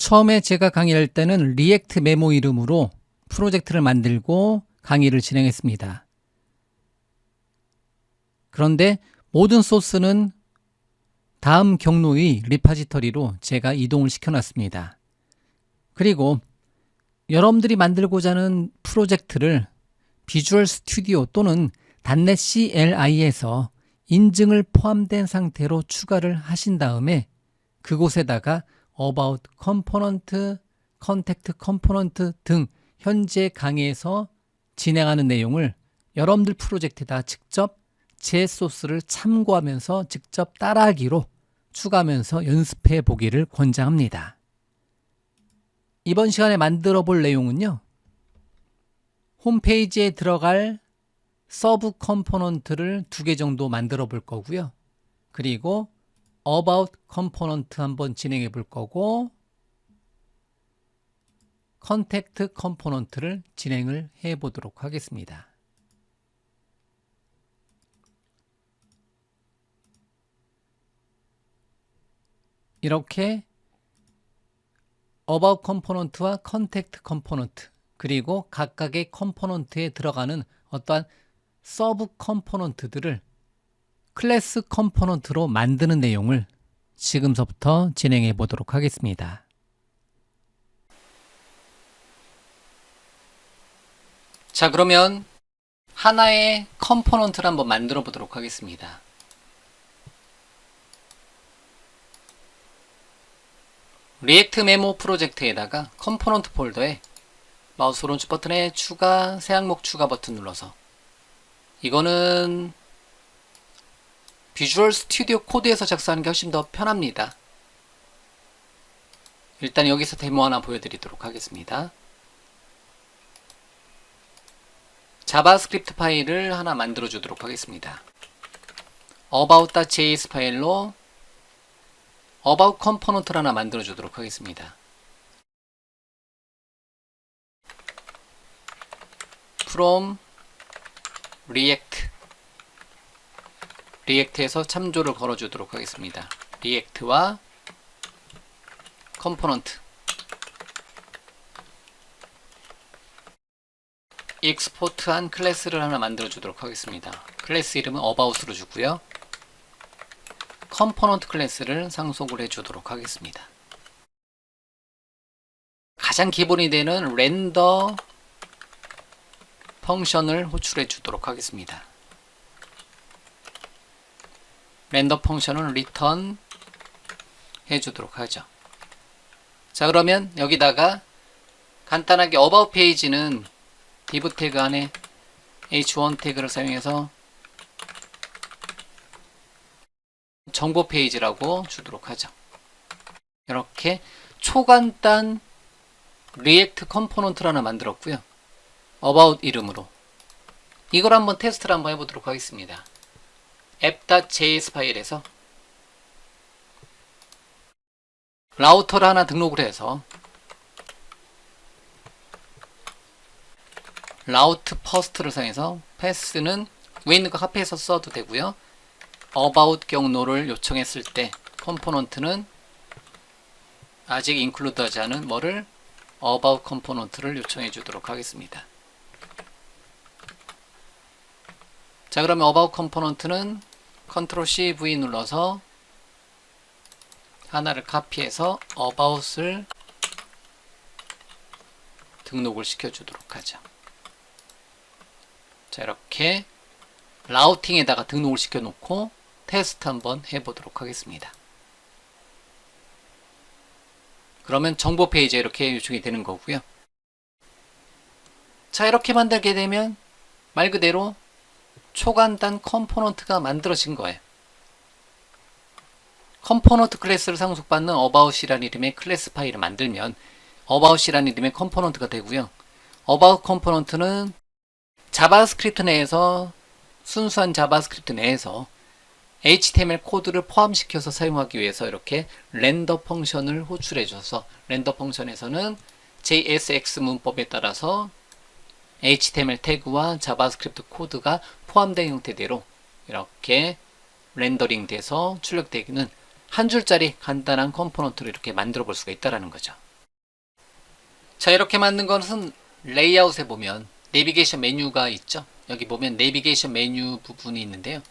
처음에 제가 강의할 때는 리액트 메모 이름으로 프로젝트를 만들고 강의를 진행했습니다. 그런데 모든 소스는 다음 경로의 리파지터리로 제가 이동을 시켜놨습니다. 그리고 여러분들이 만들고자 하는 프로젝트를 비주얼 스튜디오 또는 .NET CLI에서 인증을 포함된 상태로 추가를 하신 다음에 그곳에다가 About Component, Contact Component 등 현재 강의에서 진행하는 내용을 여러분들 프로젝트에다 직접 제 소스를 참고하면서 직접 따라하기로 추가하면서 연습해 보기를 권장합니다. 이번 시간에 만들어 볼 내용은요. 홈페이지에 들어갈 서브 컴포넌트를 2개 정도 만들어 볼 거고요. 그리고 About 컴포넌트 한번 진행해 볼 거고 Contact 컴포넌트를 진행을 해 보도록 하겠습니다. 이렇게 About 컴포넌트와 Contact 컴포넌트 그리고 각각의 컴포넌트에 들어가는 어떠한 서브 컴포넌트들을 클래스 컴포넌트로 만드는 내용을 지금서부터 진행해 보도록 하겠습니다. 자, 그러면 하나의 컴포넌트를 한번 만들어 보도록 하겠습니다. 리액트 메모 프로젝트에다가 컴포넌트 폴더에 마우스 오른쪽 버튼에 추가, 새 항목 추가 버튼 눌러서 이거는 비주얼 스튜디오 코드에서 작성하는 게 훨씬 더 편합니다. 일단 여기서 데모 하나 보여드리도록 하겠습니다. 자바스크립트 파일을 하나 만들어 주도록 하겠습니다. about.js 파일로 about 컴포넌트를 하나 만들어 주도록 하겠습니다. from 리액트에서 참조를 걸어 주도록 하겠습니다. 리액트와 컴포넌트 익스포트한 클래스를 하나 만들어 주도록 하겠습니다. 클래스 이름은 about으로 주고요. 컴포넌트 클래스를 상속을 해 주도록 하겠습니다. 가장 기본이 되는 렌더 펑션을 호출해 주도록 하겠습니다. 렌더 펑션을 리턴 해 주도록 하죠. 자, 그러면 여기다가 간단하게 about 페이지는 div 태그 안에 h1 태그를 사용해서 정보 페이지라고 주도록 하죠. 이렇게 초간단 리액트 컴포넌트를 하나 만들었고요. about 이름으로 이걸 한번 테스트를 한번 해보도록 하겠습니다. app.js 파일에서 라우터를 하나 등록을 해서 라우트 퍼스트를 사용해서 패스는 위에 있는 거 카피해서 써도 되고요. about 경로를 요청했을 때 컴포넌트는 아직 인클루드 하지 않은 뭐를 about 컴포넌트를 요청해 주도록 하겠습니다. 자, 그러면 about 컴포넌트는 컨트롤 C V 눌러서 하나를 카피해서 about을 등록을 시켜 주도록 하죠. 자, 이렇게 라우팅에다가 등록을 시켜 놓고 테스트 한번 해보도록 하겠습니다. 그러면 정보 페이지에 이렇게 요청이 되는 거고요. 자, 이렇게 만들게 되면 말 그대로 초간단 컴포넌트가 만들어진 거예요. 컴포넌트 클래스를 상속받는 about이라는 이름의 클래스 파일을 만들면 about이라는 이름의 컴포넌트가 되고요. about 컴포넌트는 자바스크립트 내에서 순수한 자바스크립트 내에서 HTML 코드를 포함시켜서 사용하기 위해서 이렇게 렌더 펑션을 호출해 줘서 렌더 펑션에서는 JSX 문법에 따라서 HTML 태그와 자바스크립트 코드가 포함된 형태대로 이렇게 렌더링 돼서 출력되기는 한 줄짜리 간단한 컴포넌트를 이렇게 만들어 볼 수가 있다는 거죠. 자, 이렇게 만든 것은 레이아웃에 보면 내비게이션 메뉴가 있죠. 여기 보면 내비게이션 메뉴 부분이 있는데요.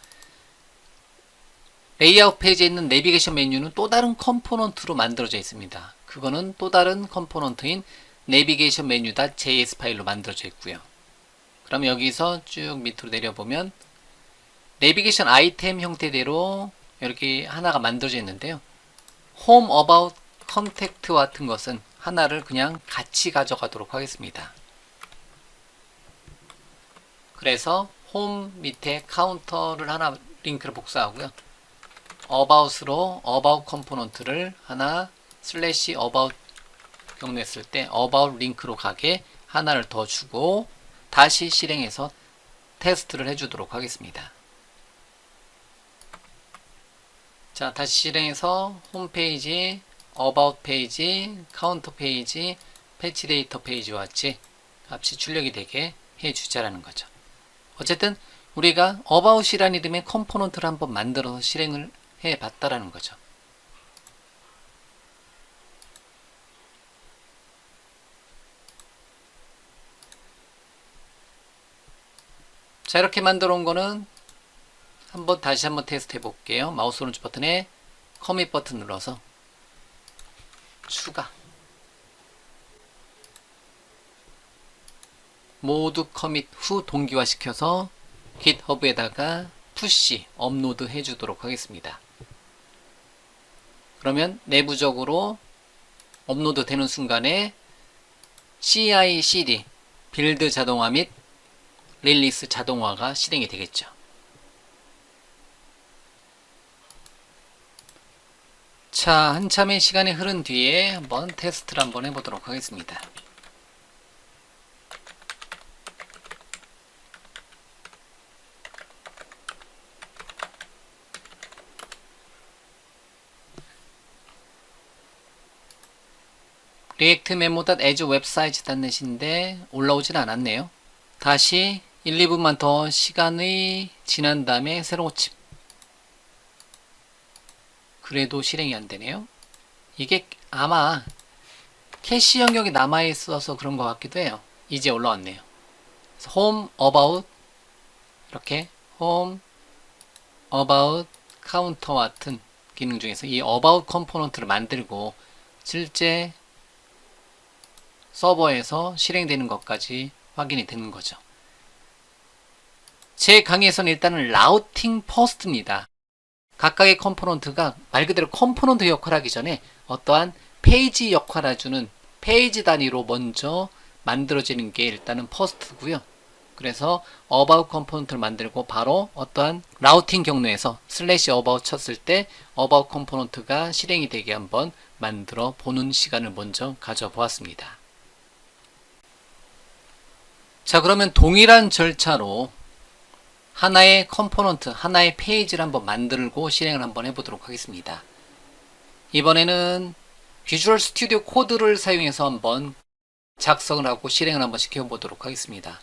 레이아웃 페이지에 있는 내비게이션 메뉴는 또 다른 컴포넌트로 만들어져 있습니다. 그거는 또 다른 컴포넌트인 내비게이션 메뉴.js 파일로 만들어져 있고요. 그럼 여기서 쭉 밑으로 내려보면 내비게이션 아이템 형태대로 이렇게 하나가 만들어져 있는데요. 홈, 어바웃, 컨택트 같은 것은 하나를 그냥 같이 가져가도록 하겠습니다. 그래서 홈 밑에 카운터를 하나 링크를 복사하고요. about으로 about 컴포넌트를 하나 슬래시 about 경로했을 때 about 링크로 가게 하나를 더 주고 다시 실행해서 테스트를 해주도록 하겠습니다. 자, 다시 실행해서 홈페이지, about 페이지, 카운터 페이지, 패치 데이터 페이지와 같이 값이 출력이 되게 해주자라는 거죠. 어쨌든 우리가 about이라는 이름의 컴포넌트를 한번 만들어서 실행을 해 봤다라는 거죠. 자, 이렇게 만들어 온 거는 다시 한번 테스트 해 볼게요. 마우스 오른쪽 버튼에 커밋 버튼 눌러서 추가 모두 커밋 후 동기화 시켜서 GitHub에다가 푸시 업로드 해 주도록 하겠습니다. 그러면 내부적으로 업로드 되는 순간에 CI/CD 빌드 자동화 및 릴리스 자동화가 실행이 되겠죠. 자, 한참의 시간이 흐른 뒤에 한번 테스트를 한번 해보도록 하겠습니다. 리액트 메모.as 웹사이트.net인데 올라오진 않았네요. 다시 1, 2분만 더 시간이 지난 다음에 새로 고침. 그래도 실행이 안 되네요. 이게 아마 캐시 영역이 남아 있어서 그런 것 같기도 해요. 이제 올라왔네요. 홈, 어바웃 이렇게 홈, 어바웃, 카운터 같은 기능 중에서 이 어바웃 컴포넌트를 만들고 실제 서버에서 실행되는 것까지 확인이 되는 거죠. 제 강의에서는 일단은 라우팅 퍼스트입니다. 각각의 컴포넌트가 말 그대로 컴포넌트 역할을 하기 전에 어떠한 페이지 역할을 해주는 페이지 단위로 먼저 만들어지는 게 일단은 퍼스트고요. 그래서 about 컴포넌트를 만들고 바로 어떠한 라우팅 경로에서 슬래시 about 쳤을 때 about 컴포넌트가 실행이 되게 한번 만들어 보는 시간을 먼저 가져보았습니다. 자, 그러면 동일한 절차로 하나의 컴포넌트, 하나의 페이지를 한번 만들고 실행을 한번 해보도록 하겠습니다. 이번에는 비주얼 스튜디오 코드를 사용해서 한번 작성을 하고 실행을 한번 시켜보도록 하겠습니다.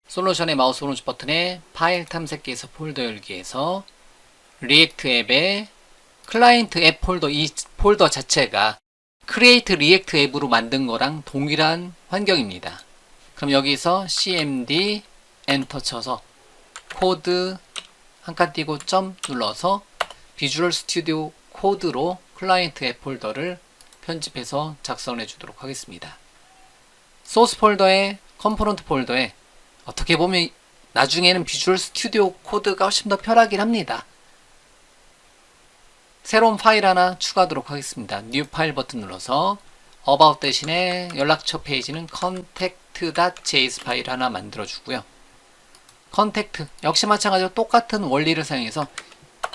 솔루션의 마우스 오른쪽 버튼에 파일 탐색기에서 폴더 열기에서 리액트 앱의 클라이언트 앱 폴더, 이 폴더 자체가 크리에이트 리액트 앱으로 만든 거랑 동일한 환경입니다. 그럼 여기서 cmd 엔터 쳐서 코드 한 칸 띄고 점 눌러서 비주얼 스튜디오 코드로 클라이언트 앱 폴더를 편집해서 작성을 해주도록 하겠습니다. 소스 폴더에 컴포넌트 폴더에 어떻게 보면 나중에는 비주얼 스튜디오 코드가 훨씬 더 편하긴 합니다. 새로운 파일 하나 추가하도록 하겠습니다. 뉴 파일 버튼 눌러서 about 대신에 연락처 페이지는 contact.js 파일 하나 만들어 주고요. 컨택트 역시 마찬가지로 똑같은 원리를 사용해서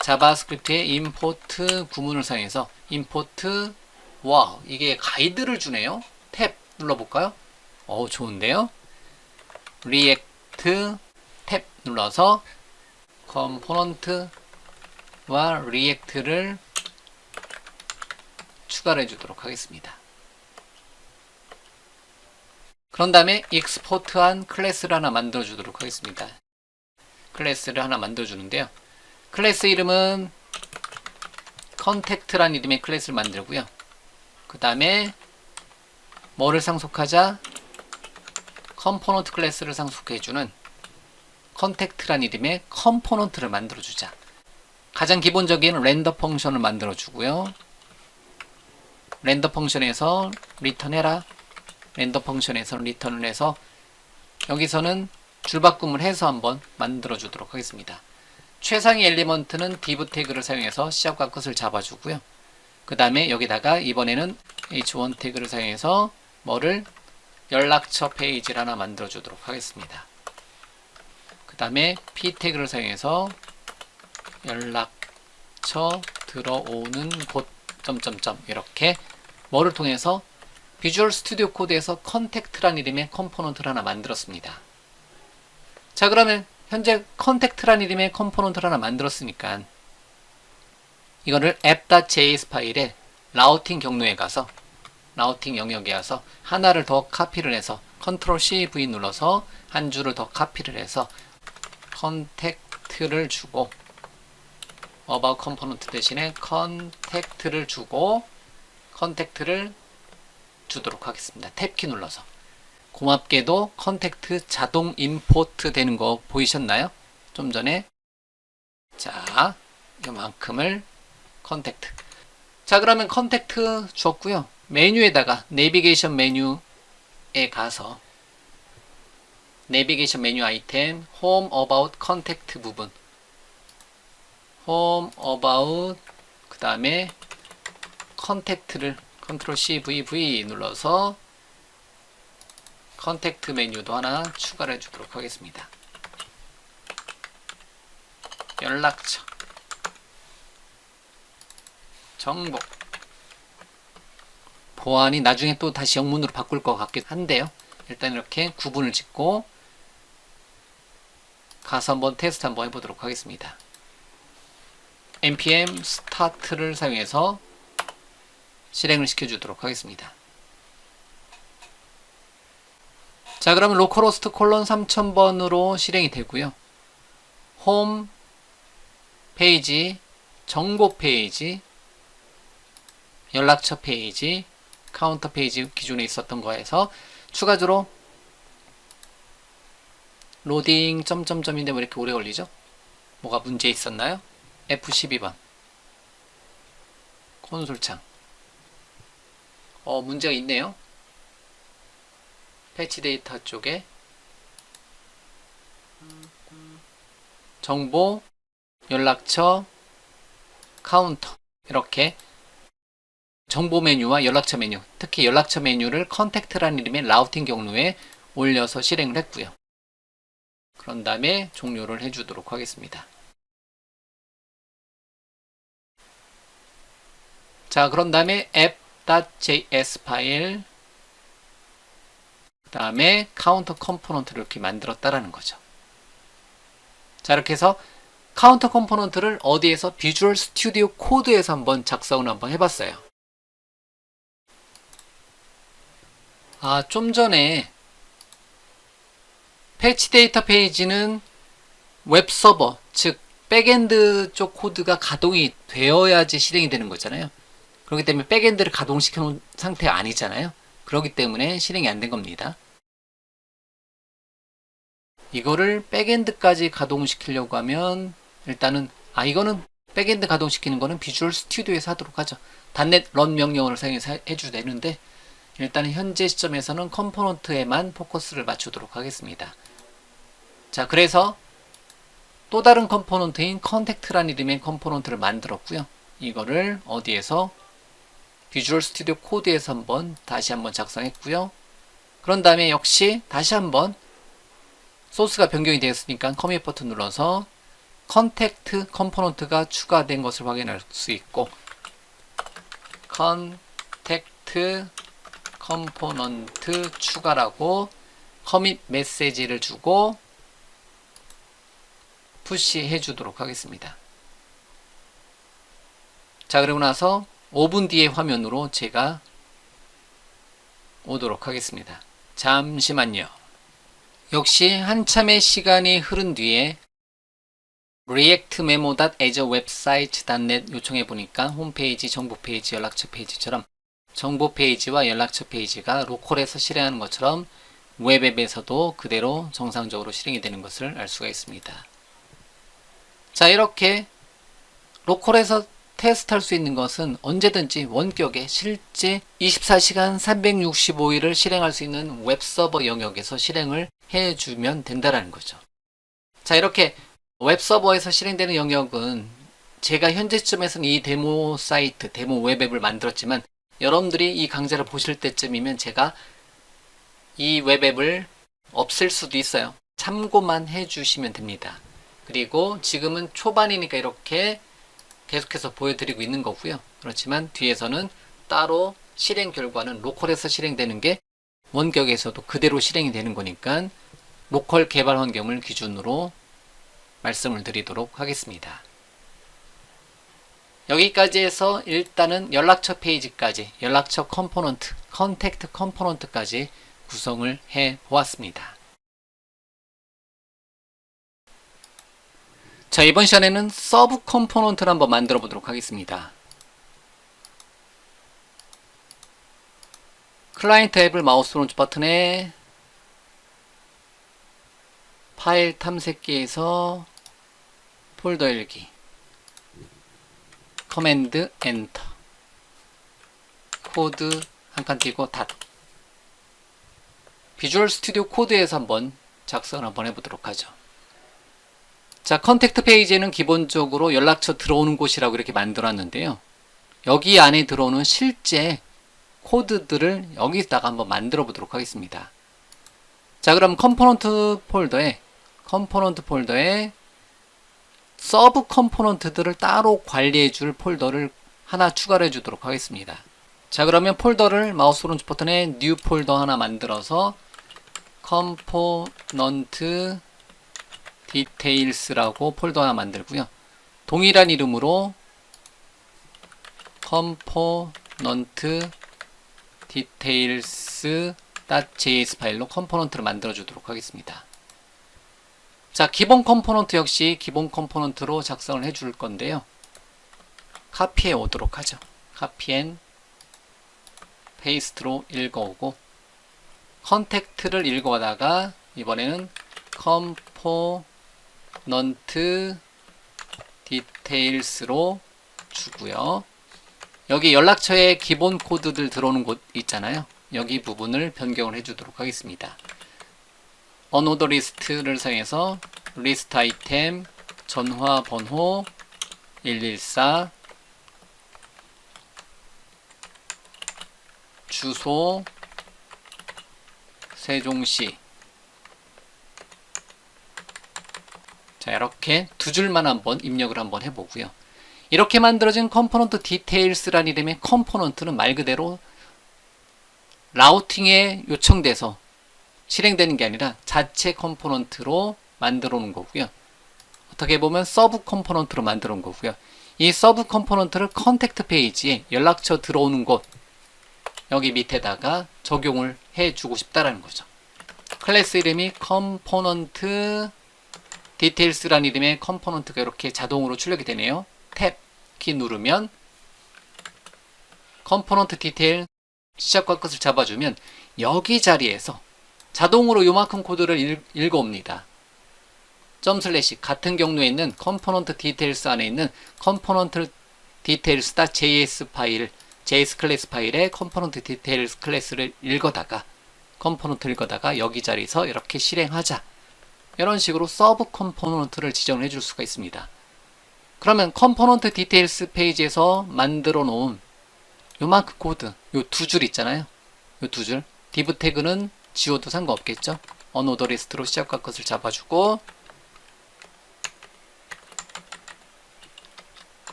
자바스크립트의 import 구문을 사용해서 import 와 이게 가이드를 주네요. 탭 눌러볼까요? 좋은데요. react 탭 눌러서 컴포넌트와 react를 추가를 해주도록 하겠습니다. 그런 다음에 익스포트한 클래스를 하나 만들어 주도록 하겠습니다. 클래스를 하나 만들어 주는데요. 클래스 이름은 contact라는 이름의 클래스를 만들고요. 그 다음에 뭐를 상속하자? 컴포넌트 클래스를 상속해주는 컨택트란 이름의 컴포넌트를 만들어주자. 가장 기본적인 렌더 펑션을 만들어주고요. 렌더 펑션에서 리턴해라. 렌더 펑션에서 리턴을 해서 여기서는 줄바꿈을 해서 한번 만들어 주도록 하겠습니다. 최상위 엘리먼트는 div 태그를 사용해서 시작과 끝을 잡아주고요. 그 다음에 여기다가 이번에는 h1 태그를 사용해서 뭐를 연락처 페이지를 하나 만들어 주도록 하겠습니다. 그 다음에 p 태그를 사용해서 연락처 들어오는 곳 점점점 이렇게 뭐를 통해서 비주얼 스튜디오 코드에서 컨택트란 이름의 컴포넌트를 하나 만들었습니다. 자, 그러면 현재 컨택트란 이름의 컴포넌트를 하나 만들었으니까 이거를 app.js 파일에 라우팅 경로에 가서 라우팅 영역에 가서 하나를 더 카피를 해서 컨트롤 CV 눌러서 한 줄을 더 카피를 해서 컨택트를 주고 about 컴포넌트 대신에 컨택트를 주고 컨택트를 주도록 하겠습니다. 탭키 눌러서. 고맙게도 컨택트 자동 임포트 되는 거 보이셨나요? 좀 전에. 자, 이만큼을 컨택트. 자, 그러면 컨택트 줬고요. 메뉴에다가 내비게이션 메뉴에 가서 내비게이션 메뉴 아이템 홈 어바웃 컨택트 부분 홈 어바웃 그 다음에 컨택트를 컨트롤 CV 눌러서 컨택트 메뉴도 하나 추가를 해주도록 하겠습니다. 연락처 정보 보안이 나중에 또 다시 영문으로 바꿀 것 같긴 한데요. 일단 이렇게 구분을 짓고 가서 한번 테스트 한번 해보도록 하겠습니다. npm start를 사용해서 실행을 시켜주도록 하겠습니다. 자, 그러면 localhost 3000번으로 실행이 되고요. 홈 페이지, 정보 페이지, 연락처 페이지, 카운터 페이지 기존에 있었던 거에서 추가적으로 로딩 점점점인데 왜 이렇게 오래 걸리죠? 뭐가 문제 있었나요? F12번 콘솔창 문제가 있네요. 패치 데이터 쪽에 정보, 연락처, 카운터 이렇게 정보 메뉴와 연락처 메뉴, 특히 연락처 메뉴를 컨택트라는 이름의 라우팅 경로에 올려서 실행을 했고요. 그런 다음에 종료를 해주도록 하겠습니다. 자, 그런 다음에 app.js 파일 그 다음에 카운터 컴포넌트를 이렇게 만들었다라는 거죠. 자, 이렇게 해서 카운터 컴포넌트를 어디에서 비주얼 스튜디오 코드에서 한번 작성을 한번 해봤어요. 좀 전에 패치 데이터 페이지는 웹서버, 즉 백엔드 쪽 코드가 가동이 되어야지 실행이 되는 거잖아요. 그렇기 때문에 백엔드를 가동시켜 놓은 상태가 아니잖아요. 그렇기 때문에 실행이 안 된 겁니다. 이거를 백엔드까지 가동시키려고 하면 일단은 이거는 백엔드 가동시키는 거는 비주얼 스튜디오에서 하도록 하죠. .NET 런 명령어를 사용해서 해줘도 되는데 일단 현재 시점에서는 컴포넌트에만 포커스를 맞추도록 하겠습니다. 자, 그래서 또 다른 컴포넌트인 컨택트라는 이름의 컴포넌트를 만들었고요. 이거를 어디에서 비주얼 스튜디오 코드에서 다시 한번 작성했고요. 그런 다음에 역시 다시 한번 소스가 변경이 되었으니까 커밋 버튼 눌러서 컨택트 컴포넌트가 추가된 것을 확인할 수 있고 컨택트 컴포넌트 추가라고 커밋 메시지를 주고 푸시해 주도록 하겠습니다. 자, 그리고 나서 5분 뒤의 화면으로 제가 오도록 하겠습니다. 잠시만요. 역시 한참의 시간이 흐른 뒤에 react-memo.as website.net 요청해 보니까 홈페이지, 정보 페이지, 연락처 페이지처럼 정보 페이지와 연락처 페이지가 로컬에서 실행하는 것처럼 웹앱에서도 그대로 정상적으로 실행이 되는 것을 알 수가 있습니다. 자, 이렇게 로컬에서 테스트할 수 있는 것은 언제든지 원격에 실제 24시간 365일을 실행할 수 있는 웹서버 영역에서 실행을 해주면 된다는 거죠. 자, 이렇게 웹서버에서 실행되는 영역은 제가 현재쯤에서는 이 데모 사이트, 데모 웹앱을 만들었지만 여러분들이 이 강좌를 보실 때쯤이면 제가 이 웹앱을 없앨 수도 있어요. 참고만 해주시면 됩니다. 그리고 지금은 초반이니까 이렇게 계속해서 보여드리고 있는 거고요. 그렇지만 뒤에서는 따로 실행 결과는 로컬에서 실행되는 게 원격에서도 그대로 실행이 되는 거니까 로컬 개발 환경을 기준으로 말씀을 드리도록 하겠습니다. 여기까지 해서 일단은 연락처 페이지까지, 연락처 컴포넌트, 컨택트 컴포넌트까지 구성을 해 보았습니다. 자, 이번 시간에는 서브 컴포넌트를 한번 만들어 보도록 하겠습니다. 클라이언트 앱을 마우스 오른쪽 버튼에 파일 탐색기에서 폴더 열기, 커맨드 엔터, 코드 한 칸 띄고 닷. 비주얼 스튜디오 코드에서 한번 작성을 한번 해보도록 하죠. 자, 컨택트 페이지에는 기본적으로 연락처 들어오는 곳이라고 이렇게 만들었는데요. 여기 안에 들어오는 실제 코드들을 여기다가 한번 만들어 보도록 하겠습니다. 자, 그럼 컴포넌트 폴더에 서브 컴포넌트들을 따로 관리해 줄 폴더를 하나 추가를 해 주도록 하겠습니다. 자, 그러면 폴더를 마우스 오른쪽 버튼에 뉴 폴더 하나 만들어서 컴포넌트 디테일스라고 폴더 하나 만들고요. 동일한 이름으로 컴포넌트 디테일스.js 파일로 컴포넌트를 만들어 주도록 하겠습니다. 자, 기본 컴포넌트 역시 기본 컴포넌트로 작성을 해 줄 건데요. 카피해 오도록 하죠. 카피 앤 페이스트로 읽어오고 컨택트를 읽어오다가 이번에는 컴포넌트 디테일스로 주고요. 여기 연락처에 기본 코드들 들어오는 곳 있잖아요. 여기 부분을 변경을 해주도록 하겠습니다. 언오더 리스트를 사용해서 리스트 아이템 전화 번호 114 주소 세종시. 자, 이렇게 두 줄만 한번 입력을 한번 해보고요. 이렇게 만들어진 컴포넌트 디테일스라는 이름의 컴포넌트는 말 그대로 라우팅에 요청돼서 실행되는 게 아니라 자체 컴포넌트로 만들어 놓은 거고요. 어떻게 보면 서브 컴포넌트로 만들어 놓은 거고요. 이 서브 컴포넌트를 컨택트 페이지에 연락처 들어오는 곳 여기 밑에다가 적용을 해주고 싶다라는 거죠. 클래스 이름이 컴포넌트 디테일스라는 이름의 컴포넌트가 이렇게 자동으로 출력이 되네요. 탭 키 누르면 컴포넌트 디테일 시작과 끝을 잡아주면 여기 자리에서 자동으로 요만큼 코드를 읽어옵니다. 점 슬래시 같은 경로에 있는 컴포넌트 디테일스 안에 있는 컴포넌트 디테일스.js 파일, JS 클래스 파일에 컴포넌트 디테일스 클래스를 읽어다가 여기 자리에서 이렇게 실행하자. 이런 식으로 서브 컴포넌트를 지정을 해줄 수가 있습니다. 그러면 컴포넌트 디테일스 페이지에서 만들어 놓은 요만큼 코드, 요 두 줄 있잖아요. 요 두 줄. div 태그는 지워도 상관없겠죠. 언오더 리스트로 시작과 끝을 잡아주고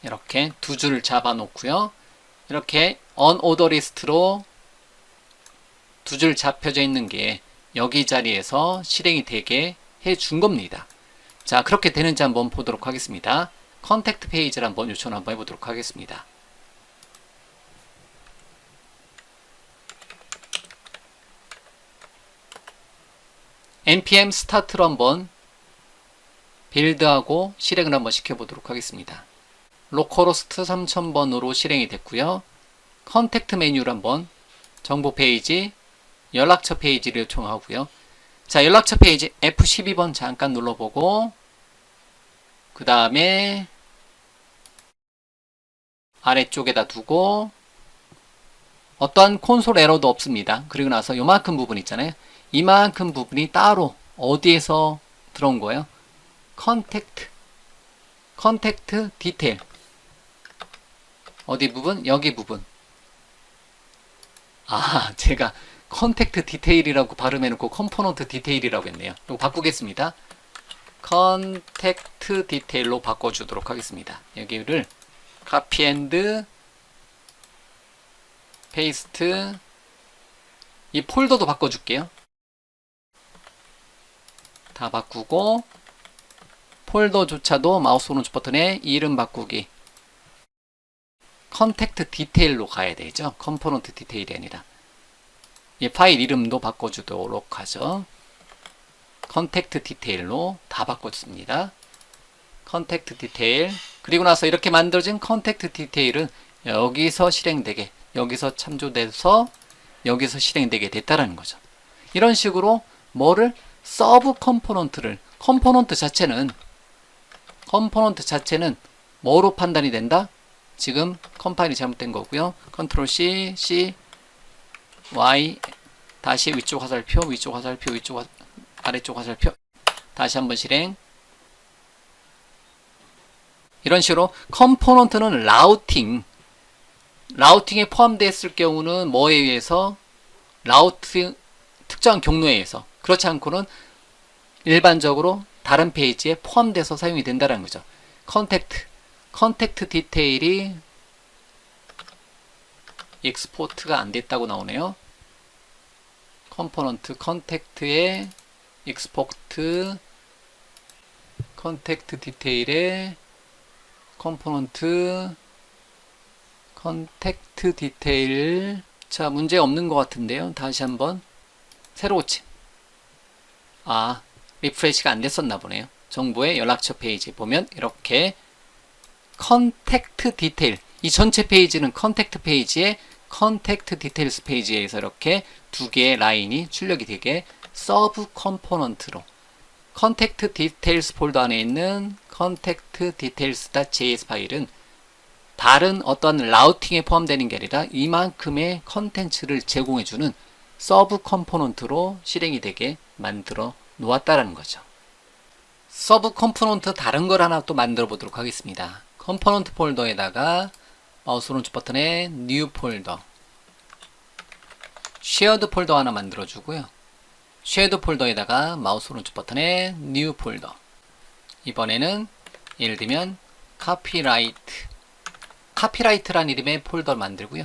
이렇게 두 줄을 잡아 놓고요. 이렇게 언오더 리스트로 두 줄 잡혀져 있는 게 여기 자리에서 실행이 되게 해준 겁니다. 자, 그렇게 되는지 한번 보도록 하겠습니다. 컨택트 페이지를 한번 요청 한번 해보도록 하겠습니다. npm 스타트로 한번 빌드하고 실행을 한번 시켜보도록 하겠습니다. 로컬호스트 3000번으로 실행이 됐고요. 컨택트 메뉴를 한번 정보 페이지, 연락처 페이지를 요청하고요. 자, 연락처 페이지 F12번 잠깐 눌러보고 그 다음에 아래쪽에다 두고 어떠한 콘솔 에러도 없습니다. 그리고 나서 요만큼 부분 있잖아요. 이만큼 부분이 따로 어디에서 들어온 거예요? 컨택트 디테일. 어디 부분? 여기 부분. 아, 제가 컨택트 디테일이라고 발음해놓고 컴포넌트 디테일이라고 했네요. 이거 바꾸겠습니다. 컨택트 디테일로 바꿔주도록 하겠습니다. 여기를 카피 앤드 페이스트, 이 폴더도 바꿔줄게요. 다 바꾸고 폴더조차도 마우스 오른쪽 버튼에 이름 바꾸기, 컨택트 디테일로 가야 되죠. 컴포넌트 디테일이 아니라. 이 파일 이름도 바꿔주도록 하죠. 컨택트 디테일로 다 바꿨습니다. 컨택트 디테일. 그리고 나서 이렇게 만들어진 컨택트 디테일은 여기서 실행되게, 여기서 참조돼서 여기서 실행되게 됐다라는 거죠. 이런 식으로 뭐를 서브 컴포넌트를, 컴포넌트 자체는 뭐로 판단이 된다? 지금 컴파일이 잘못된 거고요. 컨트롤 C, C, Y, 다시 위쪽 화살표, 위쪽 화살표, 아래쪽 화살표, 다시 한번 실행. 이런 식으로 컴포넌트는 라우팅에 포함되었을 경우는 뭐에 의해서? 특정한 경로에 의해서. 그렇지 않고는 일반적으로 다른 페이지에 포함돼서 사용이 된다는 거죠. 컨택트 디테일이 익스포트가 안 됐다고 나오네요. 컴포넌트 컨택트의 익스포트, 컨택트 디테일의 컴포넌트 컨택트 디테일. 자, 문제 없는 것 같은데요. 다시 한번 새로 고침. 아, 리프레시가 안 됐었나 보네요. 정보의 연락처 페이지 보면 이렇게 컨택트 디테일, 이 전체 페이지는 컨택트 페이지에 컨택트 디테일스 페이지에서 이렇게 두 개의 라인이 출력이 되게 서브 컴포넌트로 컨택트 디테일스 폴더 안에 있는 컨택트 디테일스.js 파일은 다른 어떤 라우팅에 포함되는 게 아니라 이만큼의 컨텐츠를 제공해주는 서브 컴포넌트로 실행이 되게 만들어 놓았다라는 거죠. 서브 컴포넌트 다른 걸 하나 또 만들어 보도록 하겠습니다. 컴포넌트 폴더에다가 마우스 오른쪽 버튼에 New 폴더, Shared 폴더 하나 만들어 주고요. Shared 폴더에다가 마우스 오른쪽 버튼에 New 폴더. 이번에는 예를 들면 카피라이트란 이름의 폴더를 만들고요.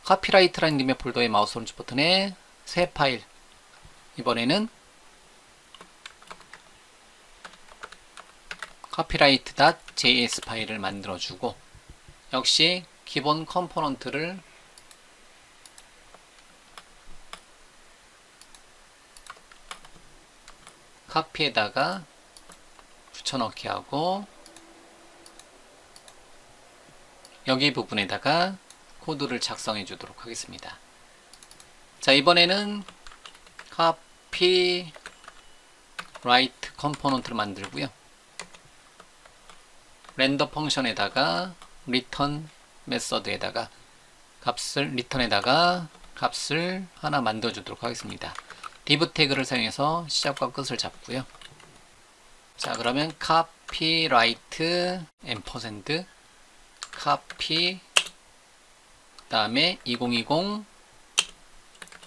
카피라이트란 이름의 폴더에 마우스 오른쪽 버튼에 새 파일. 이번에는 copyright.js 파일을 만들어주고 역시 기본 컴포넌트를 카피에다가 붙여넣기 하고 여기 부분에다가 코드를 작성해 주도록 하겠습니다. 자, 이번에는 copyright 컴포넌트를 만들고요. 렌더 펑션에다가 return 메서드에다가 리턴에다가 값을 하나 만들어 주도록 하겠습니다. div 태그를 사용해서 시작과 끝을 잡고요. 자, 그러면 copyright ampersand copy 그다음에 2020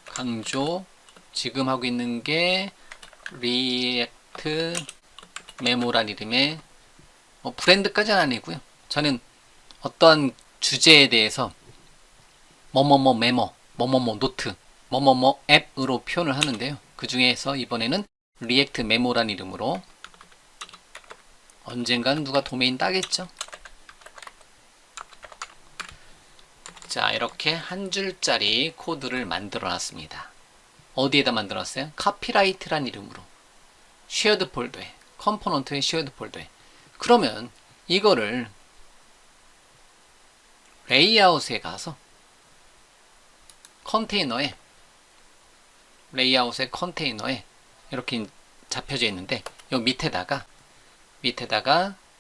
강조, 지금 하고 있는 게 react 메모란 이름의 브랜드까지는 아니고요. 저는 어떠한 주제에 대해서 뭐뭐뭐 메모, 뭐뭐뭐 노트, 뭐뭐뭐 앱으로 표현을 하는데요. 그 중에서 이번에는 리액트 메모란 이름으로 언젠간 누가 도메인 따겠죠. 자, 이렇게 한 줄짜리 코드를 만들어 놨습니다. 어디에다 만들었어요? 카피라이트란 이름으로 쉐어드 폴더에, 컴포넌트의 쉐어드 폴더에. 그러면 이거를 레이아웃에 가서 컨테이너에 레이아웃의 컨테이너에 이렇게 잡혀져 있는데 요 밑에다가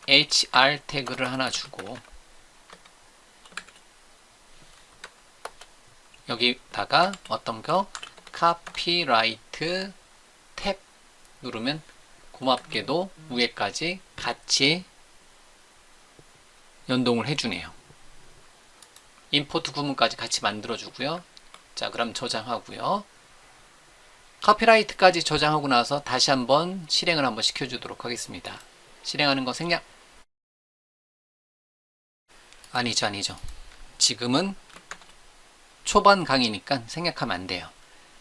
HR 태그를 하나 주고 여기다가 어떤 거 카피라이트 탭 누르면 고맙게도 위에까지 같이 연동을 해주네요. 임포트 구문까지 같이 만들어주고요. 자, 그럼 저장하고요. 카피라이트까지 저장하고 나서 다시 한번 실행을 한번 시켜주도록 하겠습니다. 실행하는 거 생략. 아니죠. 지금은 초반 강의니까 생략하면 안 돼요.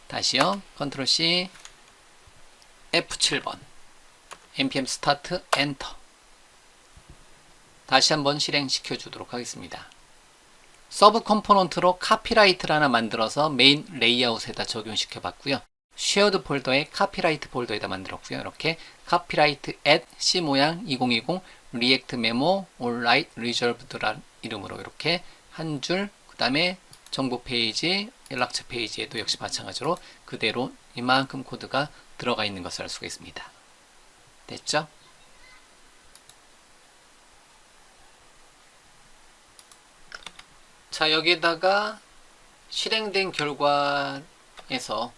다시요. 컨트롤 C F7번 npm 스타트 엔터. 다시 한번 실행시켜 주도록 하겠습니다. 서브 컴포넌트로 카피라이트를 하나 만들어서 메인 레이아웃에다 적용시켜 봤고요. 쉐어드 폴더에 카피라이트 폴더에다 만들었고요. 이렇게 카피라이트 at C 모양 2020 리액트 메모 올라이트 리저브드라는 이름으로 이렇게 한 줄, 그 다음에 정보 페이지, 연락처 페이지에도 역시 마찬가지로 그대로 이만큼 코드가 들어가 있는 것을 알 수가 있습니다. 됐죠? 자, 여기다가 실행된 결과에서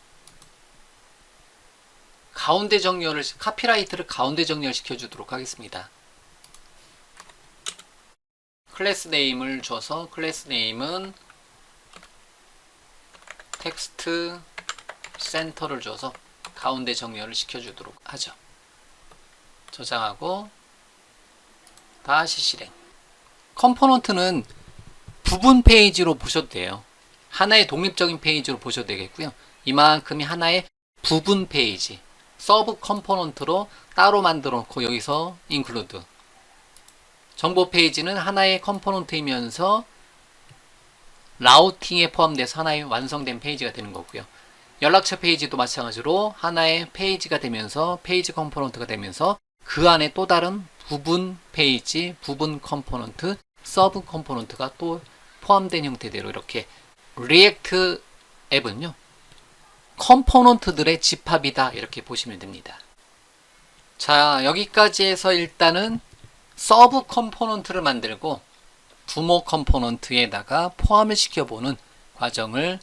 가운데 정렬을, 카피라이트를 가운데 정렬 시켜주도록 하겠습니다. 클래스 네임을 줘서 클래스 네임은 텍스트 센터를 줘서 가운데 정렬을 시켜주도록 하죠. 저장하고 다시 실행. 컴포넌트는 부분 페이지로 보셔도 돼요. 하나의 독립적인 페이지로 보셔도 되겠고요. 이만큼이 하나의 부분 페이지, 서브 컴포넌트로 따로 만들어 놓고 여기서 include. 정보 페이지는 하나의 컴포넌트이면서 라우팅에 포함돼서 하나의 완성된 페이지가 되는 거고요. 연락처 페이지도 마찬가지로 하나의 페이지가 되면서 페이지 컴포넌트가 되면서 그 안에 또 다른 부분 페이지, 부분 컴포넌트, 서브 컴포넌트가 또 포함된 형태대로 이렇게 리액트 앱은요, 컴포넌트들의 집합이다 이렇게 보시면 됩니다. 자, 여기까지 해서 일단은 서브 컴포넌트를 만들고 부모 컴포넌트에다가 포함을 시켜보는 과정을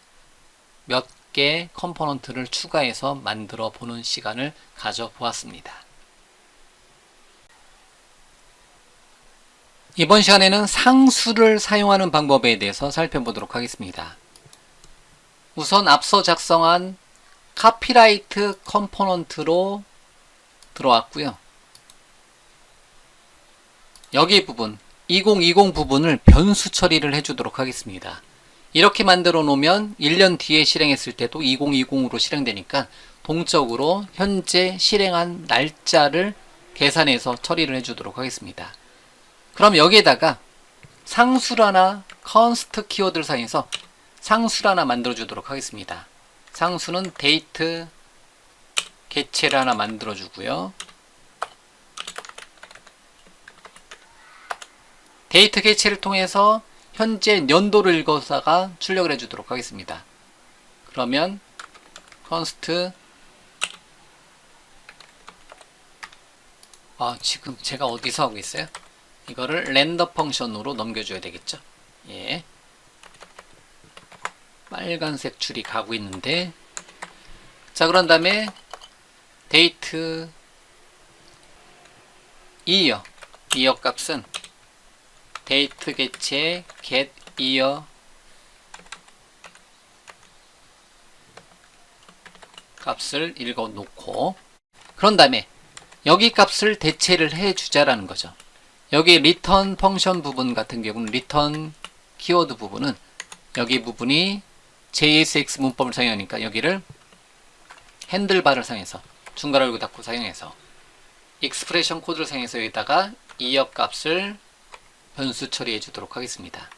몇 개 컴포넌트를 추가해서 만들어 보는 시간을 가져보았습니다. 이번 시간에는 상수를 사용하는 방법에 대해서 살펴보도록 하겠습니다. 우선 앞서 작성한 카피라이트 컴포넌트로 들어왔고요. 여기 부분 2020 부분을 변수 처리를 해주도록 하겠습니다. 이렇게 만들어 놓으면 1년 뒤에 실행했을 때도 2020으로 실행되니까 동적으로 현재 실행한 날짜를 계산해서 처리를 해주도록 하겠습니다. 그럼 여기에다가 상수를 하나, const 키워드를 사용해서 상수를 하나 만들어 주도록 하겠습니다. 상수는 date 개체를 하나 만들어 주고요. 데이트 개체를 통해서 현재 연도를 읽어서가 출력을 해주도록 하겠습니다. 그러면 const 지금 제가 어디서 하고 있어요? 이거를 렌더 펑션으로 넘겨줘야 되겠죠? 예. 빨간색 줄이 가고 있는데, 자, 그런 다음에 데이트 이어 값은 데이트 개체 get year 값을 읽어 놓고, 그런 다음에 여기 값을 대체를 해 주자라는 거죠. 여기 return 펑션 부분 같은 경우는 return 키워드 부분은 여기 부분이 JSX 문법을 사용하니까 여기를 핸들바를 사용해서 중괄호 열고 닫고 사용해서 익스프레션 코드를 사용해서 여기다가 이어 값을 변수 처리해 주도록 하겠습니다.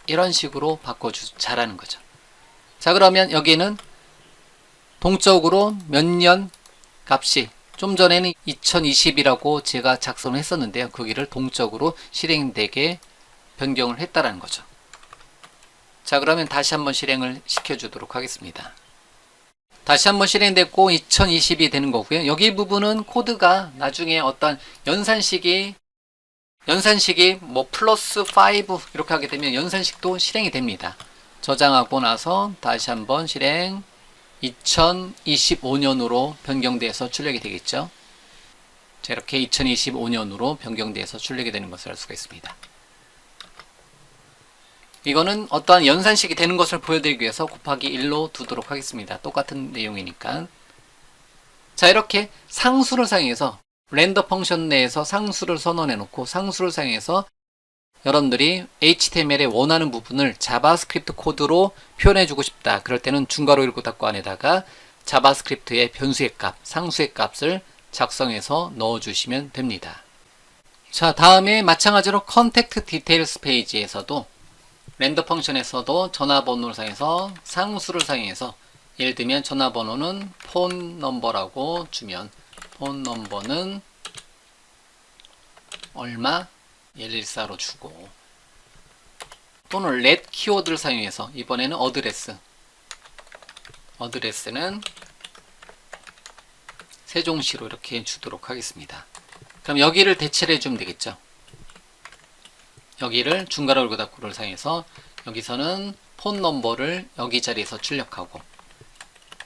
이런 식으로 바꿔자라는 거죠. 자, 그러면 여기는 동적으로 몇 년 값이 좀 전에는 2020이라고 제가 작성을 했었는데요. 거기를 동적으로 실행되게 변경을 했다라는 거죠. 자, 그러면 다시 한번 실행을 시켜주도록 하겠습니다. 다시 한번 실행됐고 2020이 되는 거고요. 여기 부분은 코드가 나중에 어떤 연산식이 뭐 플러스 5 이렇게 하게 되면 연산식도 실행이 됩니다. 저장하고 나서 다시 한번 실행 2025년으로 변경돼서 출력이 되겠죠. 자, 이렇게 2025년으로 변경돼서 출력이 되는 것을 알 수가 있습니다. 이거는 어떠한 연산식이 되는 것을 보여드리기 위해서 곱하기 1로 두도록 하겠습니다. 똑같은 내용이니까. 자, 이렇게 상수를 사용해서 렌더 펑션 내에서 상수를 선언해 놓고 상수를 사용해서 여러분들이 HTML에 원하는 부분을 자바스크립트 코드로 표현해 주고 싶다. 그럴 때는 중괄호 열고 닫고 안에다가 자바스크립트의 변수의 값, 상수의 값을 작성해서 넣어 주시면 됩니다. 자, 다음에 마찬가지로 컨택트 디테일스 페이지에서도 렌더 펑션에서도 전화번호를 사용해서 상수를 사용해서 예를 들면 전화번호는 폰 넘버라고 주면 폰 넘버는 얼마 114로 주고 또는 let 키워드를 사용해서 이번에는 어드레스는 세종시로 이렇게 주도록 하겠습니다. 그럼 여기를 대체를 해주면 되겠죠. 여기를 중괄호 열고 닫고를 사용해서 여기서는 폰 넘버를 여기 자리에서 출력하고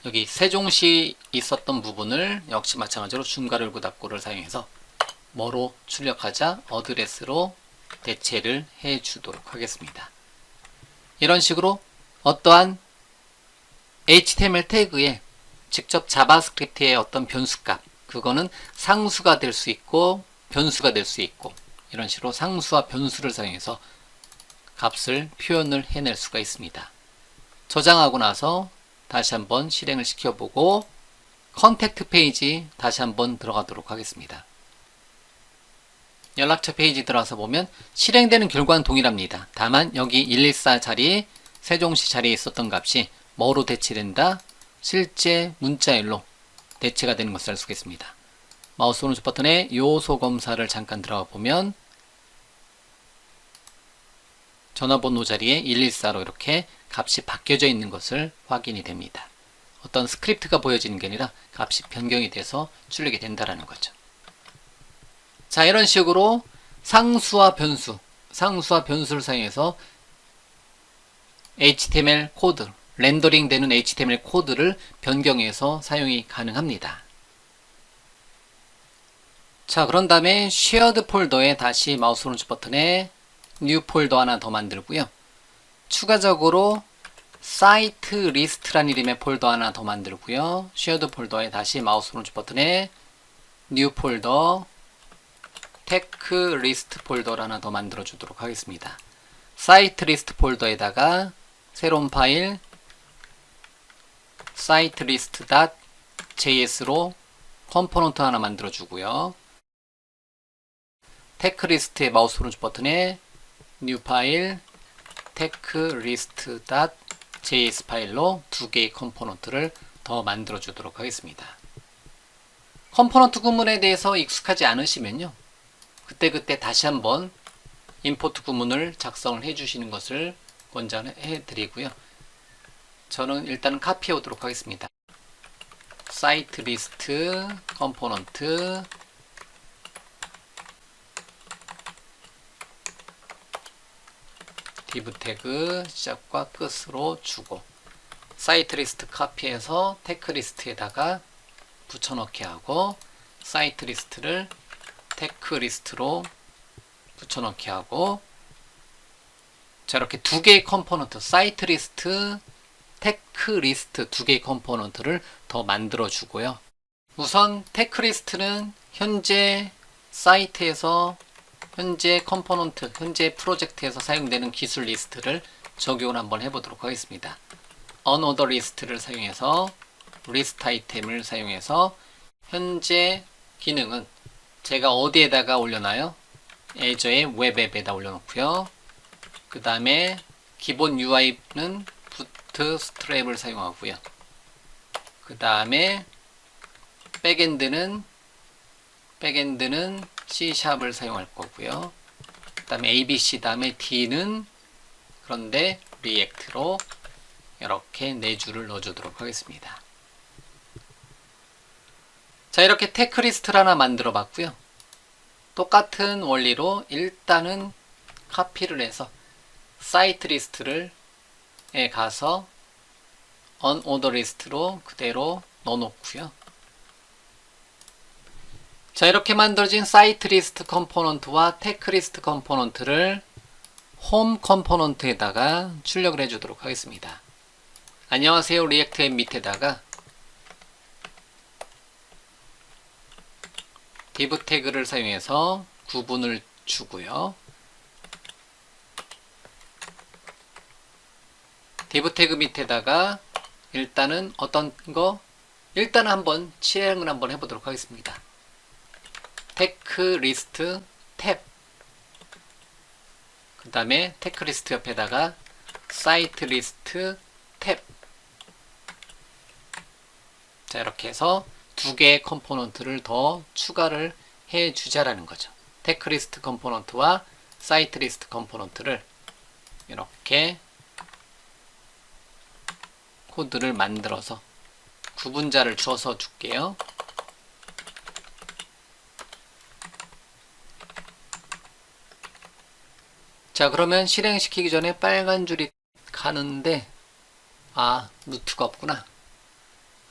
여기 세종시 있었던 부분을 역시 마찬가지로 중괄호 열고 닫고를 사용해서 뭐로 출력하자 어드레스로 대체를 해 주도록 하겠습니다. 이런 식으로 어떠한 HTML 태그에 직접 자바스크립트의 어떤 변수값, 그거는 상수가 될 수 있고 변수가 될 수 있고 이런 식으로 상수와 변수를 사용해서 값을 표현을 해낼 수가 있습니다. 저장하고 나서 다시 한번 실행을 시켜보고 컨택트 페이지 다시 한번 들어가도록 하겠습니다. 연락처 페이지 들어와서 보면 실행되는 결과는 동일합니다. 다만 여기 114 자리, 세종시 자리에 있었던 값이 뭐로 대체된다? 실제 문자열로 대체가 되는 것을 알 수가 있습니다. 마우스 오른쪽 버튼에 요소 검사를 잠깐 들어가 보면 전화번호 자리에 114로 이렇게 값이 바뀌어져 있는 것을 확인이 됩니다. 어떤 스크립트가 보여지는 게 아니라 값이 변경이 돼서 출력이 된다는 거죠. 자, 이런 식으로 상수와 변수를 사용해서 HTML 코드, 렌더링 되는 HTML 코드를 변경해서 사용이 가능합니다. 자, 그런 다음에 쉐어드 폴더에 다시 마우스 오른쪽 버튼에 뉴 폴더 하나 더 만들고요. 추가적으로 사이트 리스트란 이름의 폴더 하나 더 만들고요. 쉐어드 폴더에 다시 마우스 오른쪽 버튼에 뉴 폴더 테크 리스트 폴더를 하나 더 만들어 주도록 하겠습니다. 사이트 리스트 폴더에다가 새로운 파일 사이트 리스트.js로 컴포넌트 하나 만들어 주고요. 테크 리스트의 마우스 오른쪽 버튼에 뉴 파일 테크 리스트.js 파일로 두 개의 컴포넌트를 더 만들어 주도록 하겠습니다. 컴포넌트 구문에 대해서 익숙하지 않으시면요. 그때그때 다시 한번 임포트 구문을 작성을 해 주시는 것을 권장해 드리고요. 저는 일단 카피해 오도록 하겠습니다. 사이트 리스트 컴포넌트 div 태그 시작과 끝으로 주고 사이트 리스트 카피해서 테크 리스트에다가 붙여넣기 하고 사이트 리스트를 테크 리스트로 붙여넣기 하고 자, 이렇게 두 개의 컴포넌트 사이트 리스트, 테크 리스트 두 개의 컴포넌트를 더 만들어 주고요. 우선 테크 리스트는 현재 사이트에서 현재 컴포넌트, 현재 프로젝트에서 사용되는 기술 리스트를 적용을 한번 해보도록 하겠습니다. another 리스트를 사용해서 리스트 아이템을 사용해서 현재 기능은 제가 어디에다가 올려놔요? 애저의 웹앱에다 올려놓고요. 그 다음에 기본 UI는 부트스트랩을 사용하고요. 그 다음에 백엔드는 C샵을 사용할 거고요. 그 다음에 ABC 다음에 D는 그런데 리액트로 이렇게 4줄을 넣어주도록 하겠습니다. 자, 이렇게 테크리스트를 하나 만들어 봤고요. 똑같은 원리로 일단은 카피를 해서 사이트 리스트를 가서 언오더 리스트로 그대로 넣어놓고요. 자, 이렇게 만들어진 사이트 리스트 컴포넌트와 테크 리스트 컴포넌트를 홈 컴포넌트에다가 출력을 해주도록 하겠습니다. 안녕하세요 리액트 앱 밑에다가 div 태그를 사용해서 구분을 주고요. div 태그 밑에다가 일단은 어떤 거? 일단은 한번 실행을 한번 해보도록 하겠습니다. 테크 리스트 탭, 그 다음에 테크 리스트 옆에다가 사이트 리스트 탭. 자, 이렇게 해서 2개의 컴포넌트를 더 추가를 해 주자라는 거죠. 테크 리스트 컴포넌트와 사이트 리스트 컴포넌트를 이렇게 코드를 만들어서 구분자를 줘서 줄게요. 자, 그러면 실행시키기 전에 빨간 줄이 가는데 루트가 없구나.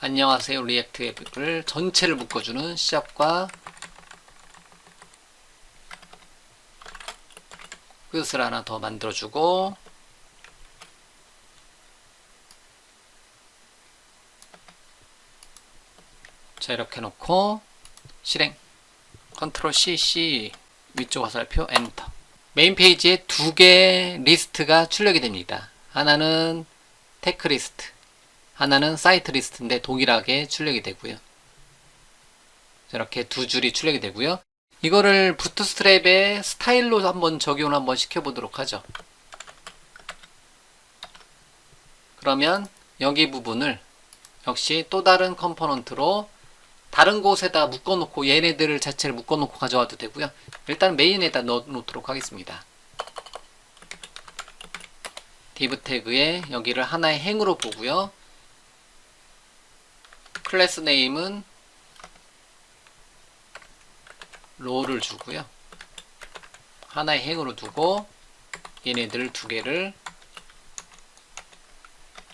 안녕하세요 리액트 앱을 전체를 묶어주는 시작과 끝을 하나 더 만들어주고, 자, 이렇게 놓고 실행 컨트롤 CC 위쪽 화살표 엔터. 메인 페이지에 2개의 리스트가 출력이 됩니다. 하나는 테크 리스트, 하나는 사이트 리스트인데 동일하게 출력이 되고요. 이렇게 2줄이 출력이 되고요. 이거를 부트스트랩의 스타일로 한번 적용을 한번 시켜보도록 하죠. 그러면 여기 부분을 역시 또 다른 컴포넌트로 다른 곳에다 묶어놓고 얘네들을 자체를 묶어놓고 가져와도 되고요. 일단 메인에다 넣어놓도록 하겠습니다. div 태그에 여기를 하나의 행으로 보고요. 클래스 네임은 롤을 주고요. 하나의 행으로 두고 얘네들 2개를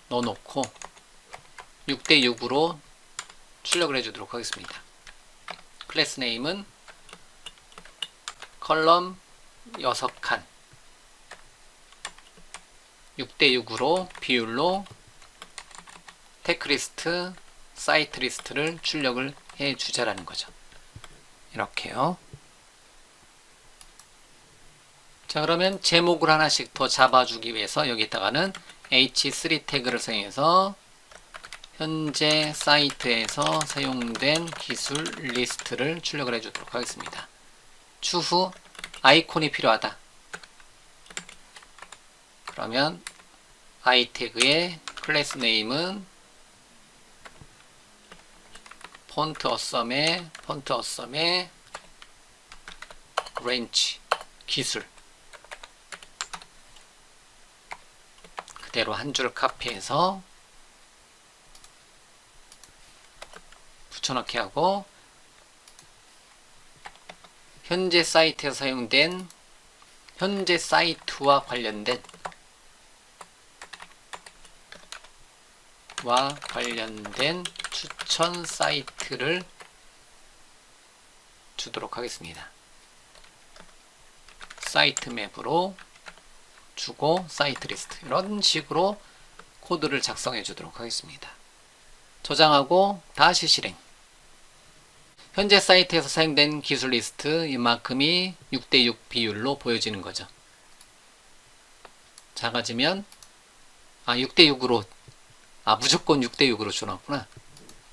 넣어놓고 6대6으로 출력을 해주도록 하겠습니다. 클래스 네임은 컬럼 6칸 6대6으로 비율로 테크 리스트, 사이트 리스트를 출력을 해 주자라는 거죠. 이렇게요. 자, 그러면 제목을 하나씩 더 잡아주기 위해서 여기다가는 h3 태그를 사용해서 현재 사이트에서 사용된 기술 리스트를 출력을 해주도록 하겠습니다. 추후 아이콘이 필요하다. 그러면 i 태그의 클래스 네임은 폰트 어썸의 렌치 기술 그대로 한 줄 카피해서 붙여넣기 하고, 현재 사이트에서 사용된 현재 사이트와 관련된 추천 사이트를 주도록 하겠습니다. 사이트 맵으로 주고 사이트 리스트, 이런 식으로 코드를 작성해 주도록 하겠습니다. 저장하고 다시 실행. 현재 사이트에서 사용된 기술 리스트 이만큼이 6대6 비율로 보여지는 거죠. 작아지면 6대6으로 무조건 6대6으로 줘놨구나.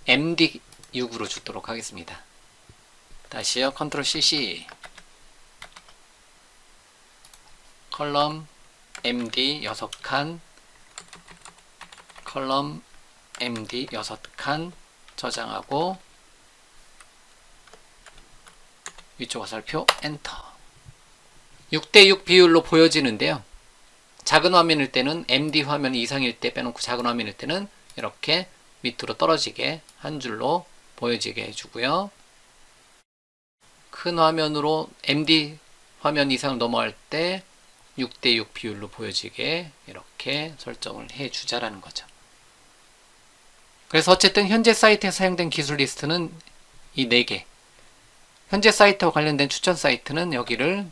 MD6으로 주도록 하겠습니다. 다시요. 컨트롤 CC 컬럼 MD 6칸 컬럼 MD 6칸 저장하고 위쪽 화살표 엔터. 6대6 비율로 보여지는데요. 작은 화면일 때는 MD 화면 이상일 때 빼놓고 작은 화면일 때는 이렇게 밑으로 떨어지게 한 줄로 보여지게 해주고요. 큰 화면으로 MD 화면 이상 넘어갈 때 6대6 비율로 보여지게 이렇게 설정을 해주자라는 거죠. 그래서 어쨌든 현재 사이트에 사용된 기술 리스트는 이 4개. 현재 사이트와 관련된 추천 사이트는 여기를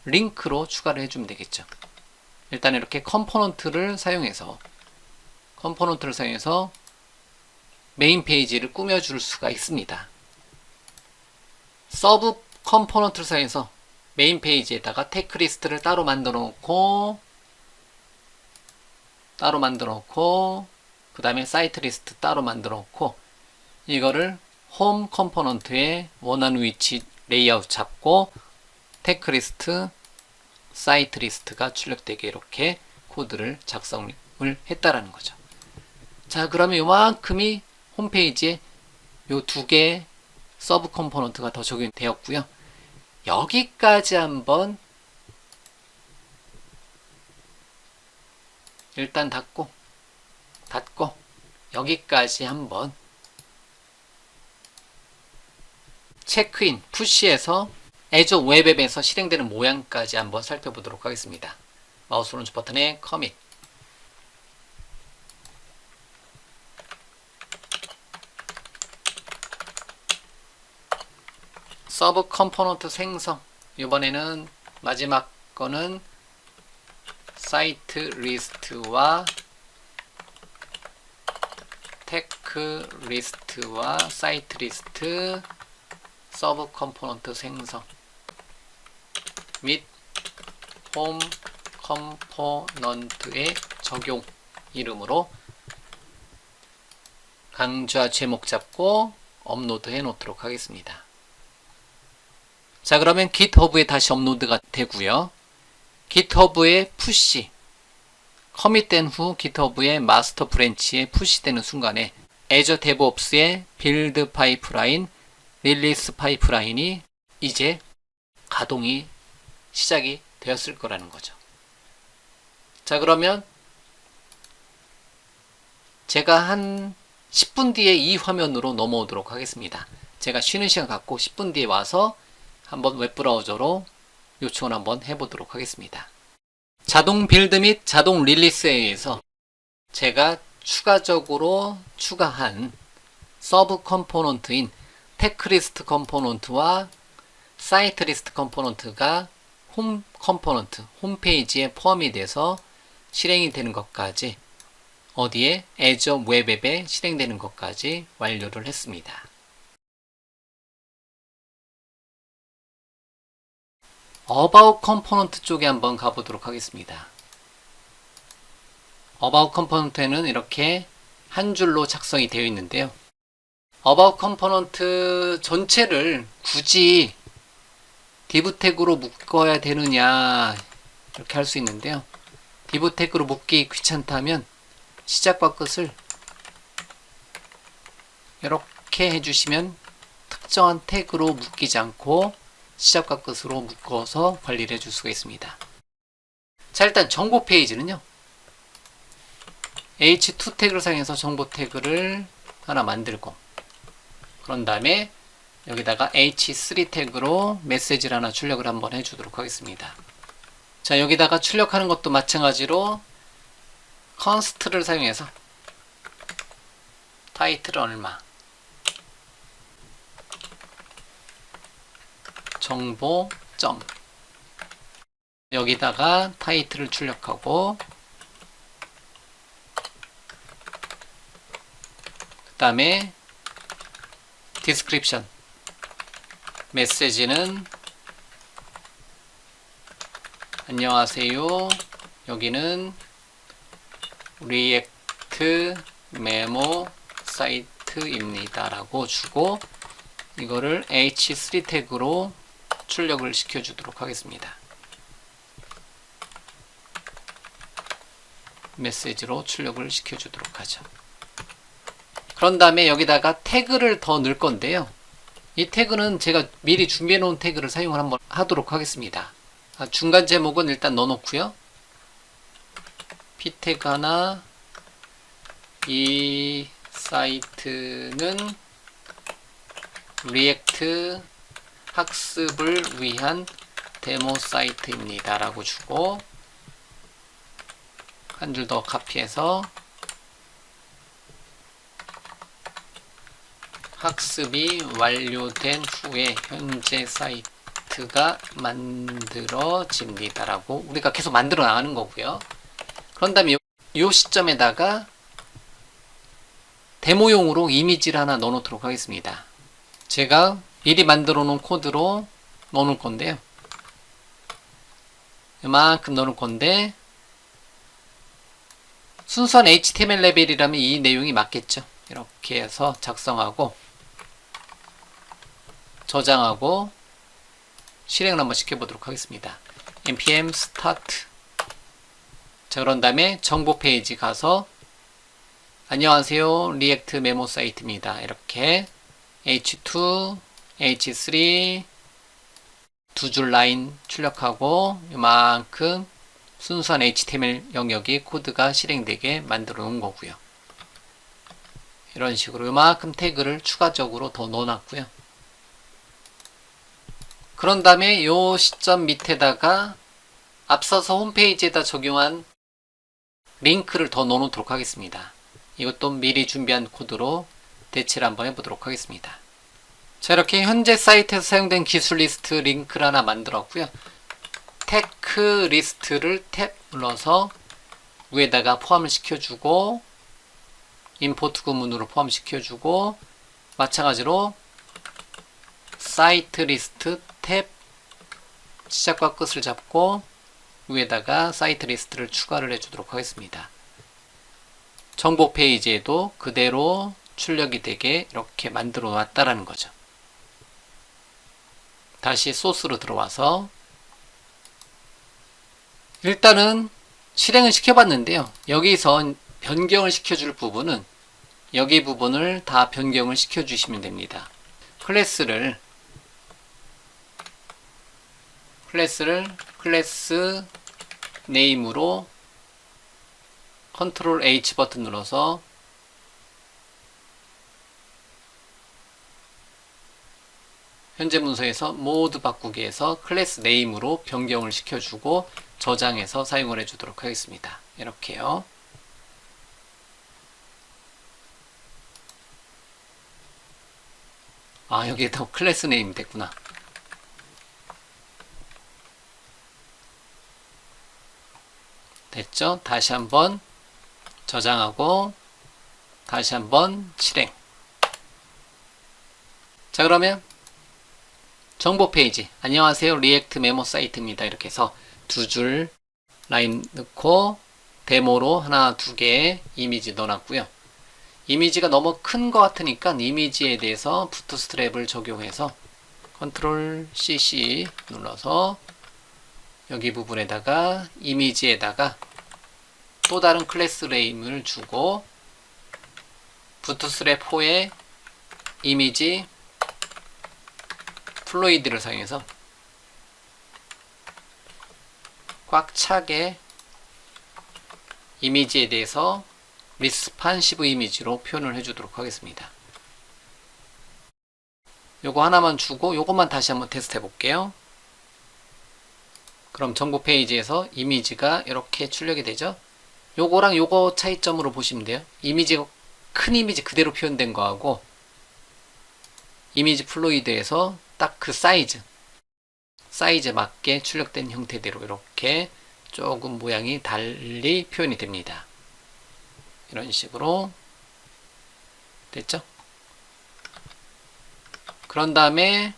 링크로 추가를 해주면 되겠죠. 일단 이렇게 컴포넌트를 사용해서 메인 페이지를 꾸며줄 수가 있습니다. 서브 컴포넌트를 사용해서 메인 페이지에다가 테크 리스트를 따로 만들어 놓고 그 다음에 사이트 리스트 따로 만들어 놓고 이거를 홈 컴포넌트에 원하는 위치 레이아웃 잡고 테크 리스트, 사이트 리스트가 출력되게 이렇게 코드를 작성을 했다라는 거죠. 자, 그러면 요만큼이 홈페이지에 요 2개의 서브 컴포넌트가 더 적용되었고요. 여기까지 한번 일단 닫고 여기까지 한번 체크인, 푸시에서 애저 웹앱에서 실행되는 모양까지 한번 살펴보도록 하겠습니다. 마우스 오른쪽 버튼에 커밋. 서브 컴포넌트 생성. 이번에는 마지막 거는 사이트 리스트와 테크 리스트와 사이트 리스트 서브 컴포넌트 생성 및 홈 컴포넌트의 적용 이름으로 강좌 제목 잡고 업로드 해 놓도록 하겠습니다. 자, 그러면 GitHub에 다시 업로드가 되고요. GitHub에 푸시 커밋된 후 GitHub의 마스터 브랜치에 푸시되는 순간에 애저 데브옵스의 빌드 파이프라인, 릴리스 파이프라인이 이제 가동이 시작이 되었을 거라는 거죠. 자, 그러면 제가 한 10분 뒤에 이 화면으로 넘어오도록 하겠습니다. 제가 쉬는 시간 갖고 10분 뒤에 와서 한번 웹브라우저로 요청을 한번 해보도록 하겠습니다. 자동 빌드 및 자동 릴리스에 의해서 제가 추가적으로 추가한 서브 컴포넌트인 테크 리스트 컴포넌트와 사이트 리스트 컴포넌트가 홈 컴포넌트, 홈페이지에 포함이 돼서 실행이 되는 것까지 어디에? 애저 웹앱에 실행되는 것까지 완료를 했습니다. About 컴포넌트 쪽에 한번 가보도록 하겠습니다. About 컴포넌트에는 이렇게 한 줄로 작성이 되어 있는데요. About 컴포넌트 전체를 굳이 div 태그로 묶어야 되느냐 이렇게 할 수 있는데요. div 태그로 묶기 귀찮다면 시작과 끝을 이렇게 해주시면 특정한 태그로 묶이지 않고 시작과 끝으로 묶어서 관리를 해줄 수가 있습니다. 자, 일단 정보 페이지는요. h2 태그를 사용해서 정보 태그를 하나 만들고 그런 다음에 여기다가 h3 태그로 메시지를 하나 출력을 한번 해주도록 하겠습니다. 자, 여기다가 출력하는 것도 마찬가지로 const를 사용해서 타이틀 얼마 정보 점 여기다가 타이틀을 출력하고 그 다음에 description 메시지는 안녕하세요. 여기는 리액트 메모 사이트입니다 라고 주고 이거를 h3 태그로 출력을 시켜주도록 하겠습니다. 메시지로 출력을 시켜주도록 하죠. 그런 다음에 여기다가 태그를 더 넣을 건데요. 이 태그는 제가 미리 준비해 놓은 태그를 사용을 한번 하도록 하겠습니다. 중간 제목은 일단 넣어 놓고요. p 태그 하나, 이 사이트는 리액트 학습을 위한 데모 사이트입니다 라고 주고, 한 줄 더 카피해서 학습이 완료된 후에 현재 사이트가 만들어집니다 라고 우리가 계속 만들어 나가는 거고요. 그런 다음에 이 시점에다가 데모용으로 이미지를 하나 넣어 놓도록 하겠습니다. 제가 미리 만들어 놓은 코드로 넣어 놓을 건데요. 이만큼 넣어 놓을 건데, 순수한 HTML 레벨이라면 이 내용이 맞겠죠. 이렇게 해서 작성하고 저장하고 실행을 한번 시켜보도록 하겠습니다. npm start. 자, 그런 다음에 정보 페이지 가서 안녕하세요, 리액트 메모 사이트입니다. 이렇게 h2, h3 두 줄 라인 출력하고 이만큼 순수한 HTML 영역이 코드가 실행되게 만들어 놓은 거고요. 이런 식으로 이만큼 태그를 추가적으로 더 넣어놨고요. 그런 다음에 이 시점 밑에다가 앞서서 홈페이지에다 적용한 링크를 더 넣어놓도록 하겠습니다. 이것도 미리 준비한 코드로 대체를 한번 해보도록 하겠습니다. 자, 이렇게 현재 사이트에서 사용된 기술 리스트 링크를 하나 만들었고요. 테크 리스트를 탭 눌러서 위에다가 포함을 시켜주고, 임포트 구문으로 포함시켜주고, 마찬가지로 사이트 리스트 탭 시작과 끝을 잡고 위에다가 사이트 리스트를 추가를 해주도록 하겠습니다. 정보 페이지에도 그대로 출력이 되게 이렇게 만들어 놨다라는 거죠. 다시 소스로 들어와서 일단은 실행을 시켜봤는데요. 여기서 변경을 시켜줄 부분은 여기 부분을 다 변경을 시켜주시면 됩니다. 클래스 네임으로 컨트롤 H 버튼 눌러서 현재 문서에서 모드 바꾸기에서 클래스 네임으로 변경을 시켜주고 저장해서 사용을 해주도록 하겠습니다. 이렇게요. 아, 여기에다 클래스 네임 됐구나. 됐죠? 다시 한번 저장하고 다시 한번 실행. 자, 그러면 정보 페이지 안녕하세요, 리액트 메모 사이트입니다. 이렇게 해서 두 줄 라인 넣고 데모로 하나 두 개의 이미지 넣어놨고요. 이미지가 너무 큰 것 같으니까 이미지에 대해서 부트스트랩을 적용해서 컨트롤 CC 눌러서 여기 부분에다가 이미지에다가 또 다른 클래스 네임을 주고 부트스트랩 4의 이미지 플로이드를 사용해서 꽉 차게 이미지에 대해서 리스판시브 이미지로 표현을 해주도록 하겠습니다. 요거 하나만 주고 요것만 다시 한번 테스트 해볼게요. 그럼 정보 페이지에서 이미지가 이렇게 출력이 되죠. 요거랑 요거 차이점으로 보시면 돼요. 이미지가 큰 이미지 그대로 표현된 거하고 이미지 플로이드에서 딱 그 사이즈에 맞게 출력된 형태대로 이렇게 조금 모양이 달리 표현이 됩니다. 이런 식으로 됐죠? 그런 다음에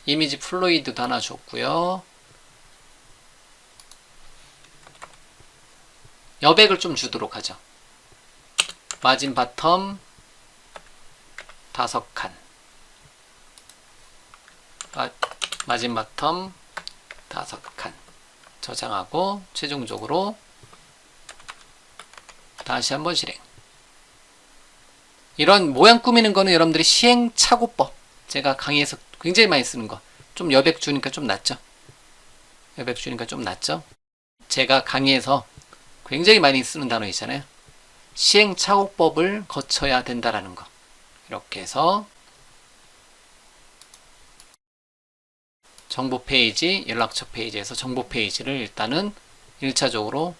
이미지 플로이드도 하나 줬고요. 여백을 좀 주도록 하죠. 마진 바텀 5칸, 마진 바텀 5칸 저장하고 최종적으로 다시 한번 실행. 이런 모양 꾸미는 거는 여러분들이 시행착오법, 제가 강의에서 굉장히 많이 쓰는 거. 좀 여백 주니까 좀 낫죠. 여백 주니까 좀 낫죠. 제가 강의에서 굉장히 많이 쓰는 단어이잖아요. 시행착오법을 거쳐야 된다라는 거. 이렇게 해서 정보 페이지, 연락처 페이지에서 정보 페이지를 일단은 1차적으로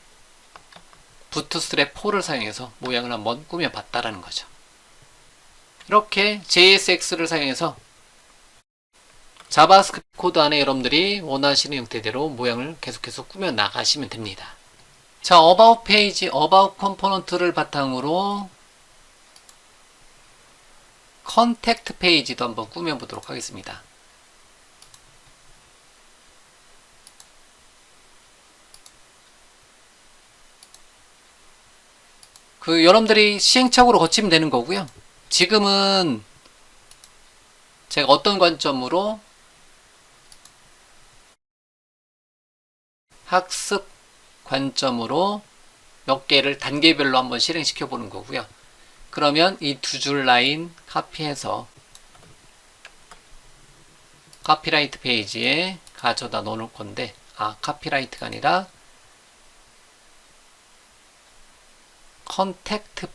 부트스트랩 4를 사용해서 모양을 한번 꾸며봤다라는 거죠. 이렇게 JSX를 사용해서 자바스크립트 코드 안에 여러분들이 원하시는 형태대로 모양을 계속해서 꾸며 나가시면 됩니다. 자, About 페이지, About 컴포넌트를 바탕으로 컨택트 페이지도 한번 꾸며보도록 하겠습니다. 여러분들이 시행착오로 거치면 되는 거고요. 지금은 제가 어떤 관점으로 학습 관점으로 몇 개를 단계별로 한번 실행시켜 보는 거고요. 그러면 이 두 줄 라인 카피해서 카피라이트 페이지에 가져다 넣을 건데, 카피라이트가 아니라 컨택트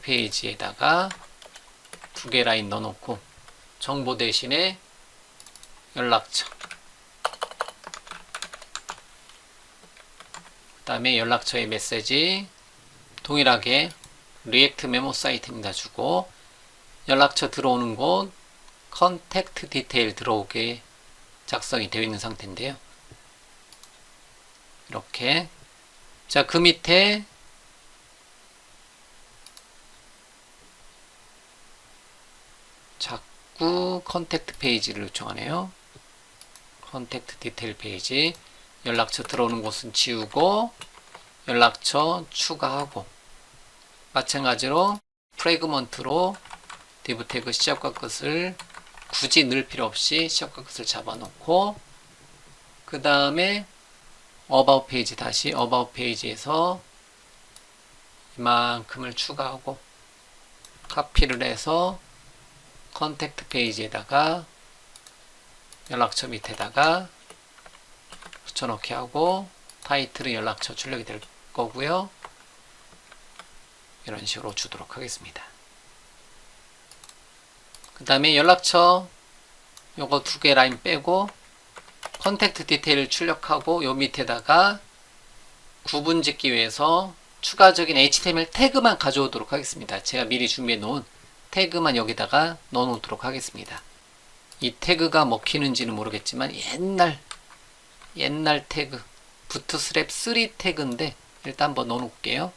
페이지에다가 두 개 라인 넣어놓고 정보 대신에 연락처, 그 다음에 연락처의 메시지 동일하게 리액트 메모 사이트입니다 주고, 연락처 들어오는 곳 컨택트 디테일 들어오게 작성이 되어 있는 상태인데요. 이렇게, 자, 그 밑에 자꾸 컨택트 페이지를 요청하네요. 컨택트 디테일 페이지, 연락처 들어오는 곳은 지우고 연락처 추가하고, 마찬가지로 프래그먼트로 div 태그 시작과 끝을 굳이 넣을 필요 없이 시작과 끝을 잡아놓고, 그 다음에 about 페이지, 다시 about 페이지에서 이만큼을 추가하고 카피를 해서 컨택트 페이지에다가 연락처 밑에다가 붙여넣기 하고, 타이틀은 연락처 출력이 될 거고요. 이런 식으로 주도록 하겠습니다. 그 다음에 연락처 요거 두 개 라인 빼고 컨택트 디테일을 출력하고, 요 밑에다가 구분 짓기 위해서 추가적인 HTML 태그만 가져오도록 하겠습니다. 제가 미리 준비해 놓은 태그만 여기다가 넣어 놓도록 하겠습니다. 이 태그가 먹히는지는 모르겠지만 옛날 태그 부트스트랩 3 태그인데 일단 한번 넣어 놓을게요.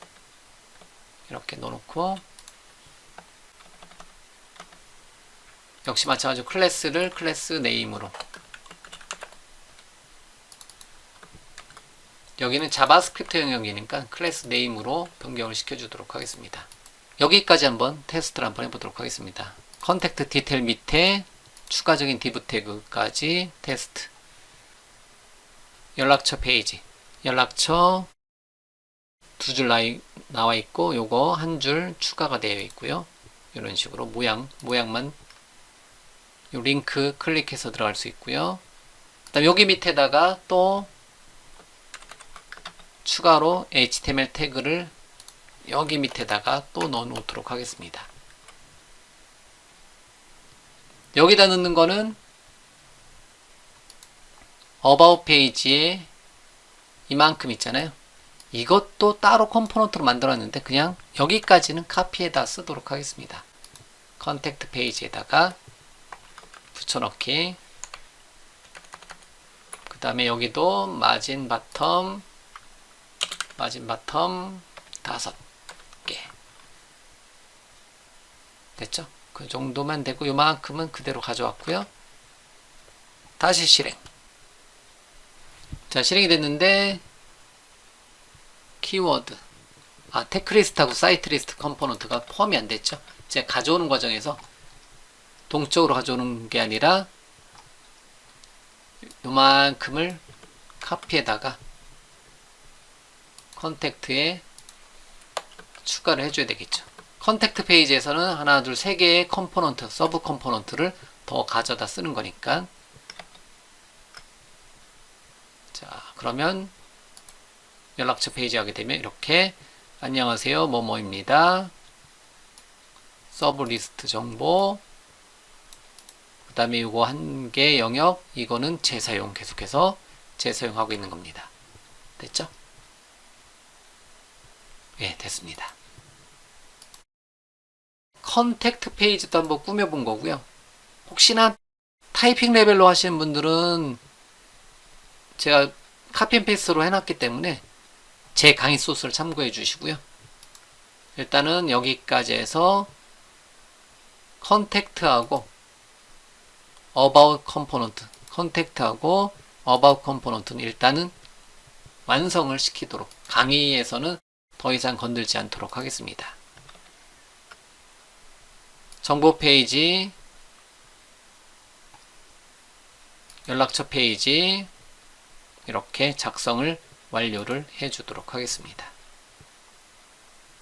이렇게 넣어 놓고, 역시 마찬가지로 클래스를 클래스 네임으로, 여기는 자바스크립트 영역이니까 클래스 네임으로 변경을 시켜주도록 하겠습니다. 여기까지 한번 테스트를 한번 해보도록 하겠습니다. 컨택트 디테일 밑에 추가적인 div 태그까지 테스트. 연락처 페이지, 연락처 두 줄 나와 있고 요거 한 줄 추가가 되어 있고요. 이런 식으로 모양만 요 링크 클릭해서 들어갈 수 있고요. 그다음 여기 밑에다가 또 추가로 HTML 태그를 여기 밑에다가 또 넣어 놓도록 하겠습니다. 여기다 넣는 거는 about 페이지에 이만큼 있잖아요. 이것도 따로 컴포넌트로 만들었는데 그냥 여기까지는 카피에다 쓰도록 하겠습니다. 컨택트 페이지에다가 붙여넣기, 그 다음에 여기도 마진 바텀 5개 됐죠? 그 정도만 되고 요만큼은 그대로 가져왔고요. 다시 실행. 자, 실행이 됐는데 키워드, 테크리스트하고 사이트리스트 컴포넌트가 포함이 안 됐죠. 제가 가져오는 과정에서 동적으로 가져오는 게 아니라 요만큼을 카피에다가 컨택트에 추가를 해줘야 되겠죠. 컨택트 페이지에서는 하나, 둘, 세 개의 컴포넌트, 서브 컴포넌트를 더 가져다 쓰는 거니까. 자, 그러면 연락처 페이지 하게 되면 이렇게 안녕하세요 뭐뭐입니다. 서브 리스트 정보, 그 다음에 이거 한 개 영역, 이거는 재사용, 계속해서 재사용하고 있는 겁니다. 됐죠? 예, 됐습니다. 컨택트 페이지도 한번 꾸며본 거고요. 혹시나 타이핑 레벨로 하시는 분들은 제가 카피 앤 페이스트로 해놨기 때문에 제 강의 소스를 참고해 주시고요. 일단은 여기까지 해서 컨택트하고 about 컴포넌트, 컨택트하고 about 컴포넌트는 일단은 완성을 시키도록, 강의에서는 더 이상 건들지 않도록 하겠습니다. 정보 페이지, 연락처 페이지 이렇게 작성을 완료를 해 주도록 하겠습니다.